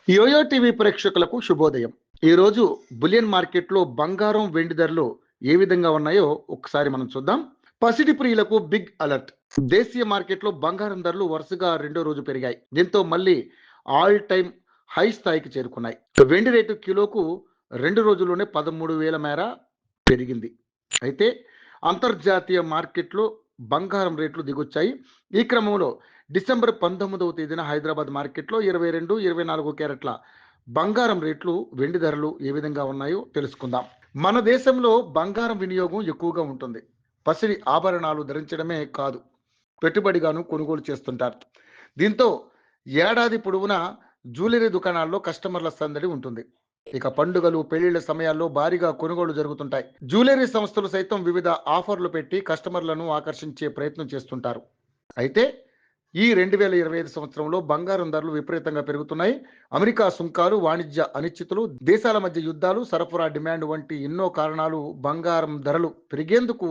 Yo-yo TV ప్రేక్షకులకు శుభోదయం. ఈరోజు బులియన్ మార్కెట్లో బంగారం, వెండి ధరలు ఏ విధంగా ఉన్నాయో ఒకసారి మనం చూద్దాం. పసిడి ప్రియులకు బిగ్ అలర్ట్. దేశీయ మార్కెట్లో బంగారం ధరలు వరుసగా రెండో రోజు పెరిగాయి. దీంతో మళ్ళీ ఆల్ టైమ్ హై స్థాయికి చేరుకున్నాయి. వెండి రేటు కిలోకు 2 రోజుల్లోనే 13,000 మేర పెరిగింది. అయితే అంతర్జాతీయ మార్కెట్లో బంగారం రేట్లు దిగొచ్చాయి. ఈ క్రమంలో డిసెంబర్ 19వ తేదీన హైదరాబాద్ మార్కెట్లో 22, 24 క్యారెట్ల బంగారం రేట్లు, వెండి ధరలు ఏ విధంగా ఉన్నాయో తెలుసుకుందాం. మన దేశంలో బంగారం వినియోగం ఎక్కువగా ఉంటుంది. పసిడి ఆభరణాలు ధరించడమే కాదు, పెట్టుబడిగాను కొనుగోలు చేస్తుంటారు. దీంతో ఏడాది పొడవునా జ్యువెలరీ దుకాణాల్లో కస్టమర్ల సందడి ఉంటుంది. ఇక పండుగలు, పెళ్లిళ్ల సమయాల్లో భారీగా కొనుగోలు జరుగుతుంటాయి. జ్యువెలరీ సంస్థలు సైతం వివిధ ఆఫర్లు పెట్టి కస్టమర్లను ఆకర్షించే ప్రయత్నం చేస్తుంటారు. అయితే ఈ 2025 సంవత్సరంలో బంగారం ధరలు విపరీతంగా పెరుగుతున్నాయి. అమెరికా సుంకాలు, వాణిజ్య అనిశ్చితులు, దేశాల మధ్య యుద్ధాలు, సరఫరా డిమాండ్ వంటి ఎన్నో కారణాలు బంగారం ధరలు పెరిగేందుకు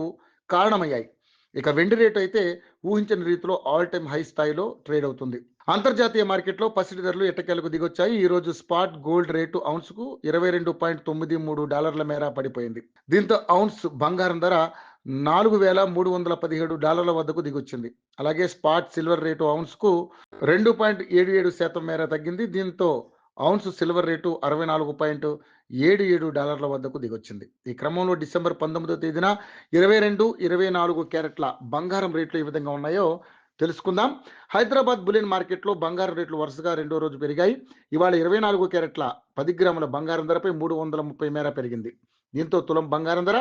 కారణమయ్యాయి. ఇక వెండి రేటు అయితే ఊహించని రీతిలో ఆల్ టైమ్ హై స్థాయిలో ట్రేడ్ అవుతుంది. అంతర్జాతీయ మార్కెట్లో పసిడి ధరలు ఎట్టకేలకు దిగొచ్చాయి. ఈ రోజు స్పాట్ గోల్డ్ రేటు ఔన్స్‌కు $22.93 మేర పడిపోయింది. దీంతో ఔన్స్ బంగారం ధర $4,317 వద్దకు దిగొచ్చింది. అలాగే స్పాట్ సిల్వర్ రేటు ఔన్స్‌కు 2.77% మేర తగ్గింది. దీంతో ఔన్స్ సిల్వర్ రేటు $64.77 వద్దకు దిగొచ్చింది. ఈ క్రమంలో డిసెంబర్ 19వ తేదీన 22, 24 క్యారెట్ల బంగారం రేట్లు ఏ విధంగా ఉన్నాయో తెలుసుకుందాం. హైదరాబాద్ బులియన్ మార్కెట్లో బంగారం రేట్లు వరుసగా రెండో రోజు పెరిగాయి. ఇవాళ 24 క్యారెట్ల 10 గ్రాముల బంగారం ధరపై 330 మేర పెరిగింది. దీంతో తులం బంగారం ధర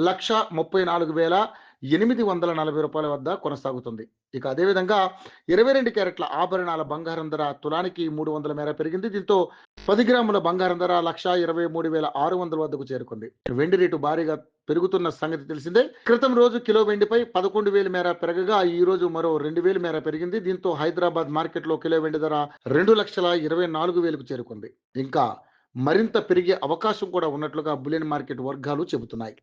$1,34,840 వద్ద కొనసాగుతుంది. ఇక అదేవిధంగా 22 క్యారెట్ల ఆభరణాల బంగారం ధర తులానికి 300 మేర పెరిగింది. దీంతో 10 గ్రాముల బంగారం ధర 1,23,600 వద్దకు చేరుకుంది. వెండి రేటు భారీగా పెరుగుతున్న సంగతి తెలిసిందే. క్రితం రోజు కిలో వెండిపై 11,000 మేర పెరగగా ఈ రోజు మరో 2,000 మేర పెరిగింది. దీంతో హైదరాబాద్ మార్కెట్లో కిలో వెండి ధర 2,24,000కు చేరుకుంది. ఇంకా మరింత పెరిగే అవకాశం కూడా ఉన్నట్లుగా బులియన్ మార్కెట్ వర్గాలు చెబుతున్నాయి.